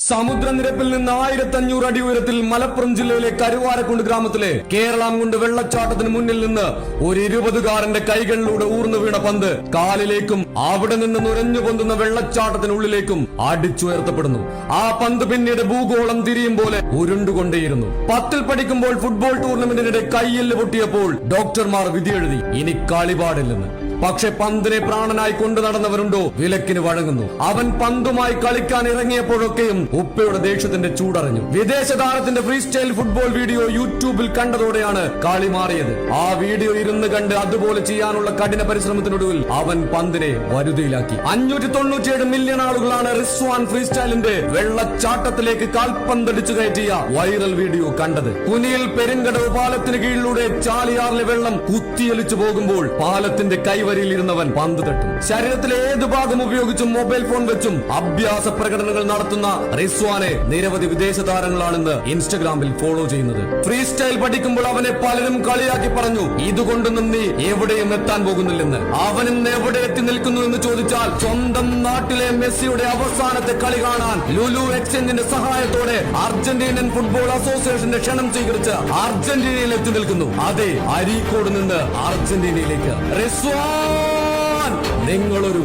സമുദ്രനിരപ്പിൽ നിന്ന് 1500 അടി ഉയരത്തിൽ മലപ്പുറം ജില്ലയിലെ കരുവാരക്കുണ്ട് ഗ്രാമത്തിലെ കേരളാംകുണ്ട് വെള്ളച്ചാട്ടത്തിന് മുന്നിൽ നിന്ന് ഒരു 20-കാരന്റെ കൈകളിലൂടെ ഊർന്നു വീണ പന്ത് കാലിലേക്കും അവിടെ നിന്ന് നുരഞ്ഞു പൊന്തുന്ന വെള്ളച്ചാട്ടത്തിനുള്ളിലേക്കും അടിച്ചുയർത്തപ്പെടുന്നു. ആ പന്ത് പിന്നീട് ഭൂഗോളം തിരിയും പോലെ ഉരുണ്ടുകൊണ്ടേയിരുന്നു. 10ൽ പഠിക്കുമ്പോൾ ഫുട്ബോൾ ടൂർണമെന്റിനിടെ കൈയെല്ല് പൊട്ടിയപ്പോൾ ഡോക്ടർമാർ വിധിയെഴുതി ഇനി കളിപാടില്ലെന്ന്. പക്ഷെ പന്തിനെ പ്രാണനായി കൊണ്ടു നടന്നവരുണ്ടോ വിലക്കിന് വഴങ്ങുന്നു. അവൻ പന്തുമായി കളിക്കാൻ ഇറങ്ങിയപ്പോഴൊക്കെയും ഉപ്പയുടെ ദേഷ്യത്തിന്റെ ചൂടറിഞ്ഞു. വിദേശ താരത്തിന്റെ ഫ്രീ സ്റ്റൈൽ ഫുട്ബോൾ വീഡിയോ യൂട്യൂബിൽ കണ്ടതോടെയാണ് കളി മാറിയത്. ആ വീഡിയോ ഇരുന്ന് കണ്ട് അതുപോലെ ചെയ്യാനുള്ള കഠിന പരിശ്രമത്തിനൊടുവിൽ അവൻ പന്തിനെ വരുതിയിലാക്കി. 597 മില്യൺ ആളുകളാണ് റിസ്വാൻ ഫ്രീ സ്റ്റൈലിന്റെ വെള്ളച്ചാട്ടത്തിലേക്ക് കാൽപന്തടിച്ചു കയറ്റിയ വൈറൽ വീഡിയോ കണ്ടത്. കുനിയിൽ പെരുങ്കടവ് പാലത്തിന് കീഴിലൂടെ ചാലിയാറിലെ വെള്ളം കുത്തിയൊലിച്ചു പോകുമ്പോൾ പാലത്തിന്റെ കൈവരിയിൽ ഇരുന്നവൻ പന്ത് തട്ടും. ശരീരത്തിലെ ഏത് ഭാഗം ഉപയോഗിച്ചും മൊബൈൽ ഫോൺ വെച്ചും അഭ്യാസ പ്രകടനങ്ങൾ നടത്തുന്ന റിസ്വാനെ നിരവധി വിദേശ താരങ്ങളാണെന്ന് ഇൻസ്റ്റഗ്രാമിൽ ഫോളോ ചെയ്യുന്നത്. ഫ്രീ സ്റ്റൈൽ പഠിക്കുമ്പോൾ അവനെ പലരും കളിയാക്കി പറഞ്ഞു, ഇതുകൊണ്ടൊന്നും നീ എവിടെയും എത്താൻ പോകുന്നില്ലെന്ന്. അവൻ ഇന്ന് എവിടെ എത്തി നിൽക്കുന്നു എന്ന് ചോദിച്ചാൽ സ്വന്തം നാട്ടിലെ മെസ്സിയുടെ അവസാനത്തെ കളി കാണാൻ ലുലു എക്സ്ചേഞ്ചിന്റെ സഹായത്തോടെ അർജന്റീനൻ ഫുട്ബോൾ അസോസിയേഷന്റെ ക്ഷണം സ്വീകരിച്ച് അർജന്റീനയിൽ എത്തി നിൽക്കുന്നു. അതെ, അരീക്കോട് നിന്ന് അർജന്റീനയിലേക്ക്. റിസ്വാൻ, നിങ്ങളൊരു